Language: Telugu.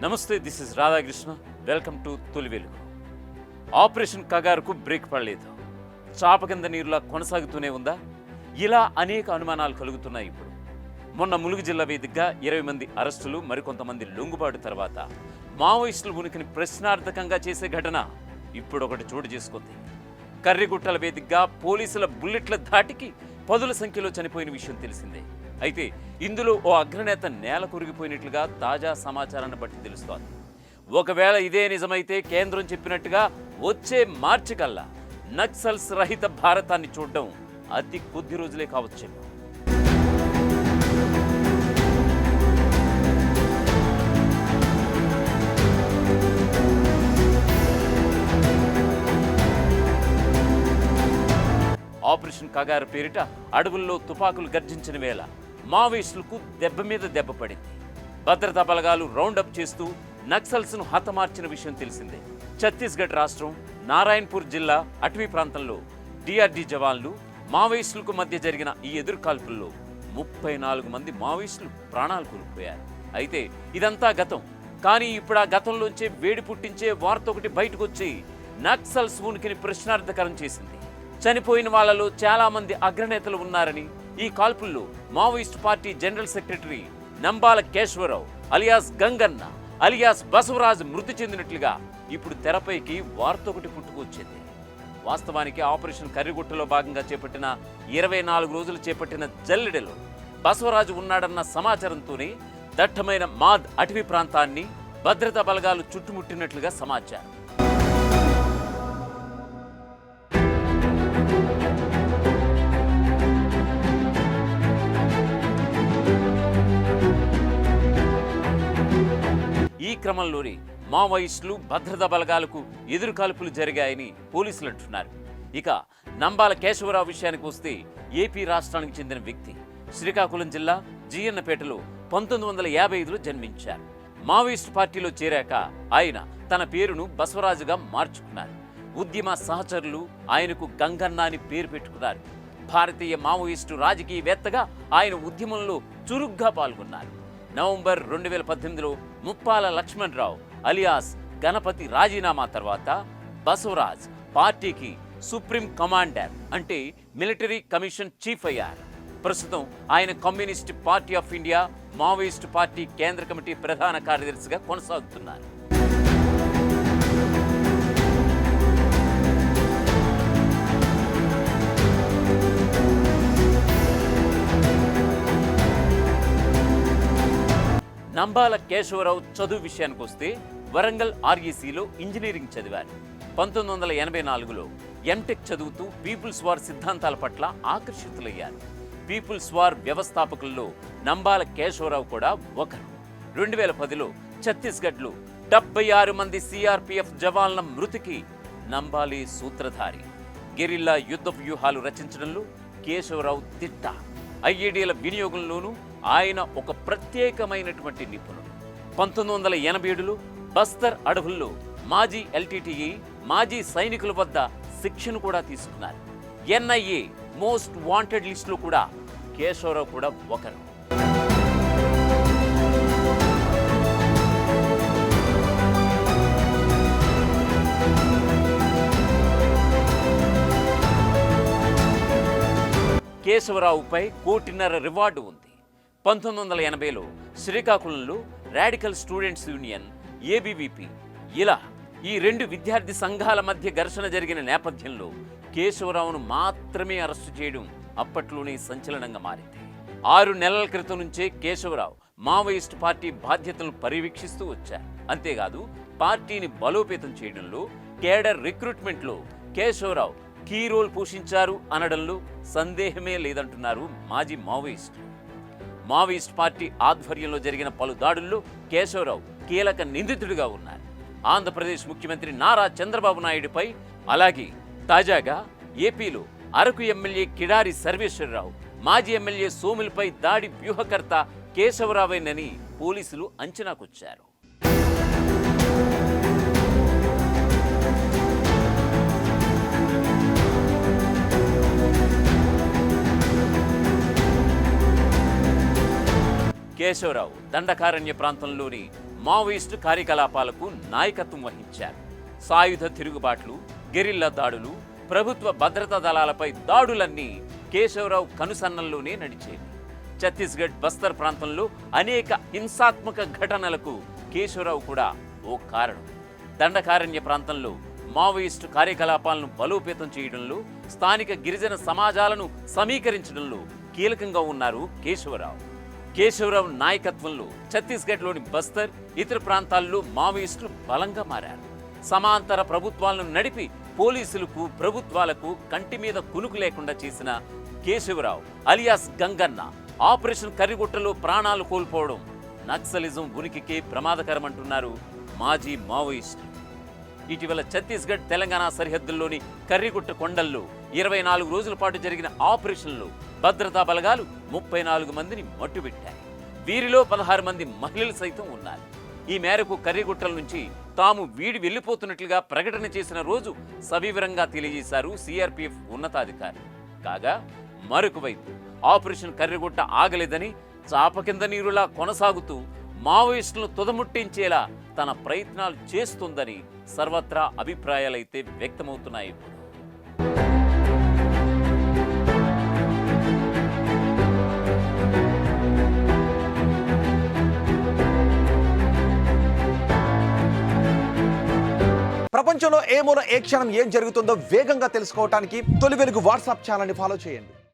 నమస్తే, this is Radhakrishna. Welcome to తొలి వెలుగు. ఆపరేషన్ కగారుకు బ్రేక్ పడలేదు. చాప కింద నీరులా కొనసాగుతూనే ఉందా? ఇలా అనేక అనుమానాలు కలుగుతున్నాయి. ఇప్పుడు మొన్న ములుగు జిల్లా వేదికగా 20 మంది అరెస్టులు, మరికొంతమంది లొంగుబాటు తర్వాత మావోయిస్టుల ఉనికిని ప్రశ్నార్థకంగా చేసే ఘటన ఇప్పుడు ఒకటి చోటు చేసుకుంది. కర్రిగుట్టల వేదికగా పోలీసుల బుల్లెట్ల ధాటికి పదుల సంఖ్యలో చనిపోయిన విషయం తెలిసిందే. అయితే ఇందులో ఓ అగ్రనేత నేల కొరిగిపోయినట్లుగా తాజా సమాచారాన్ని బట్టి తెలుస్తోంది. ఒకవేళ ఇదే నిజమైతే కేంద్రం చెప్పినట్టుగా వచ్చే మార్చి కల్లా నక్సల్స్ రహిత భారతాన్ని చూడడం అతి కొద్ది రోజులే కావచ్చేమో. ఆపరేషన్ కగారు పేరిట అడవుల్లో తుపాకులు గర్జించిన వేళ మావోయిస్టులకు దెబ్బ మీద దెబ్బ పడింది. భద్రతా బలగాలు రౌండప్ చేస్తూ నక్సల్స్ను హతమార్చిన విషయం తెలిసిందే. ఛత్తీస్గఢ్ రాష్ట్రం నారాయణపూర్ జిల్లా అటవీ ప్రాంతంలో డిఆర్డీ జవాన్లు మావోయిస్టులకు మధ్య జరిగిన ఈ ఎదురుకాల్పుల్లో 34 మంది మావోయిస్టులు ప్రాణాలు కోల్పోయారు. అయితే ఇదంతా గతం. కానీ ఇప్పుడు ఆ గతంలోంచే వేడి పుట్టించే వార్త ఒకటి బయటకు వచ్చి నక్సల్స్ ఉనికిని ప్రశ్నార్థకరం చేసింది. చనిపోయిన వాళ్లలో చాలా మంది అగ్రనేతలు ఉన్నారని, ఈ కాల్పుల్లో Maoist party general secretary Nambala Keshava Rao alias Ganganna alias Basavaraj మృతి చెందినట్లుగా ఇప్పుడు తెరపైకి వార్త ఒకటి పుట్టుకొచ్చింది. వాస్తవానికి ఆపరేషన్ కర్రిగుట్టలో భాగంగా చేపట్టిన 24 రోజులు చేపట్టిన జల్లెడలో బసవరాజు ఉన్నాడన్న సమాచారంతోనే దట్టమైన మాద్ అటవీ ప్రాంతాన్ని భద్రతా బలగాలు చుట్టుముట్టినట్లుగా సమాచారం. ఈ క్రమంలోనే మావోయిస్టులు భద్రతా బలగాలకు ఎదురుకాల్పులు జరిగాయని పోలీసులు అంటున్నారు. ఇక నంబాల కేశవరావు విషయానికి వస్తే ఏపీ రాష్ట్రానికి చెందిన వ్యక్తి. శ్రీకాకుళం జిల్లా జీయన్నపేటలో 1955లో జన్మించారు. మావోయిస్టు పార్టీలో చేరాక ఆయన తన పేరును బసవరాజుగా మార్చుకున్నారు. ఉద్యమ సహచరులు ఆయనకు గంగన్న అని పేరు పెట్టుకున్నారు. భారతీయ మావోయిస్టు రాజకీయవేత్తగా ఆయన ఉద్యమంలో చురుగ్గా పాల్గొన్నారు. నవంబర్ 2018లో ముప్పాల లక్ష్మణరావు అలియాస్ గణపతి రాజీనామా తర్వాత బసవరాజ్ పార్టీకి సుప్రీం కమాండర్ అంటే మిలిటరీ కమిషన్ చీఫ్ అయ్యారు. ప్రస్తుతం ఆయన communist party of India Maoist party కేంద్ర కమిటీ ప్రధాన కార్యదర్శిగా కొనసాగుతున్నారు. నంబాల కేశవరావు చదువు విషయానికి వస్తే వరంగల్ ఆర్ఈసీలో ఇంజనీరింగ్ చదివారు. 1984లో ఎంటెక్ చదువుతూ పీపుల్స్ వార్ సిద్ధాంతాల పట్ల ఆకర్షితులయ్యారు. పీపుల్స్ వార్ వ్యవస్థాపకుల్లో నంబాల కేశవరావు కూడా ఒకరు. 2010లో ఛత్తీస్గఢ్లో 76 మంది సిఆర్పిఎఫ్ జవాన్ల మృతికి నంబాలే సూత్రధారి. గెరిల్లా యుద్ధ వ్యూహాలు రచించడంలో కేశవరావు దిట్ట. ఐఈడీల వినియోగంలోనూ ఆయన ఒక ప్రత్యేకమైనటువంటి నిపుణుడు. 1987లో బస్తర్ అడవుల్లో మాజీ ఎల్టీటీఈ మాజీ సైనికుల వద్ద శిక్షణ కూడా తీసుకున్నారు. ఎన్ఐఏ మోస్ట్ వాంటెడ్ లిస్టులో కూడా కేశవరావు కూడా ఒకరు. కేశవరావుపై 1.5 కోటి రివార్డు ఉంది. 1980లో శ్రీకాకుళంలో రాడికల్ స్టూడెంట్స్ యూనియన్ ఏబీవీపీ ఇలా ఈ 2 విద్యార్థి సంఘాల మధ్య ఘర్షణ జరిగిన నేపథ్యంలో కేశవరావును మాత్రమే అరెస్టు చేయడం అప్పట్లోనే సంచలనంగా మారింది. 6 నెలల క్రితం నుంచే కేశవరావు మావోయిస్టు పార్టీ బాధ్యతలను పర్యవేక్షిస్తూ వచ్చారు. అంతేకాదు పార్టీని బలోపేతం చేయడంలో, కేడర్ రిక్రూట్మెంట్లో కేశవరావు కీ రోల్ పోషించారు అనడంలో సందేహమే లేదంటున్నారు మాజీ మావోయిస్టులు. మావోయిస్ట్ పార్టీ ఆధ్వర్యంలో జరిగిన పలు దాడుల్లో కేశవరావు కీలక నిందితుడిగా ఉన్నారు. ఆంధ్రప్రదేశ్ ముఖ్యమంత్రి నారా చంద్రబాబు నాయుడుపై, అలాగే తాజాగా ఏపీలో అరకు ఎమ్మెల్యే కిడారి సర్వేశ్వరరావు, మాజీ ఎమ్మెల్యే సోములపై దాడి వ్యూహకర్త కేశవరావేనని పోలీసులు అంచనాకొచ్చారు. కేశవరావు దండకారణ్య ప్రాంతంలోని మావోయిస్టు కార్యకలాపాలకు నాయకత్వం వహించారు. సాయుధ తిరుగుబాట్లు, గెరిల్లా దాడులు, ప్రభుత్వ భద్రతా దళాలపై దాడులన్నీ కేశవరావు కనుసన్నల్లోనే నడిచేవి. ఛత్తీస్గఢ్, బస్తర్ ప్రాంతంలో అనేక హింసాత్మక ఘటనలకు కేశవరావు కూడా ఓ కారణం. దండకారణ్య ప్రాంతంలో మావోయిస్టు కార్యకలాపాలను బలోపేతం చేయడంలో, స్థానిక గిరిజన సమాజాలను సమీకరించడంలో కీలకంగా ఉన్నారు కేశవరావు. కేశవరావు నాయకత్వంలో ఛత్తీస్గఢ్లోని బస్తర్, ఇతర ప్రాంతాల్లో మావోయిస్టులు బలంగా మారారు. సమాంతర ప్రభుత్వాలను నడిపి పోలీసులకు, ప్రభుత్వాలకు కంటి మీద కునుకు లేకుండా చేసిన కేశవరావు అలియాస్ గంగన్న ఆపరేషన్ కర్రిగుట్టలో ప్రాణాలు కోల్పోవడం నక్సలిజం ఉనికికే ప్రమాదకరమంటున్నారు మాజీ మావోయిస్టులు. ఇటీవల ఛత్తీస్గఢ్, తెలంగాణ సరిహద్దుల్లోని కర్రిగుట్ట కొండల్లో 24 రోజుల పాటు జరిగిన ఆపరేషన్లో భద్రతా బలగాలు 34 మందిని మట్టుబెట్టాయి. వీరిలో 16 మంది మహిళలు సైతం ఉన్నారు. ఈ మేరకు కర్రిగుట్టల నుంచి తాము వీడి వెళ్లిపోతున్నట్లుగా ప్రకటన చేసిన రోజు సవివరంగా తెలియజేశారు సిఆర్పిఎఫ్ ఉన్నతాధికారి. కాగా మరొక వైపు ఆపరేషన్ కర్రిగుట్ట ఆగలేదని, చాప కింద నీరులా కొనసాగుతూ మావోయిస్టులను తుదముట్టించేలా తన ప్రయత్నాలు చేస్తుందని సర్వత్రా అభిప్రాయాలైతే వ్యక్తమవుతున్నాయి. ప్రపంచంలో ఏ మూల ఏ క్షణం ఏం జరుగుతుందో వేగంగా తెలుసుకోవడానికి తొలి వెలుగు వాట్సాప్ ఛానల్ని ఫాలో చేయండి.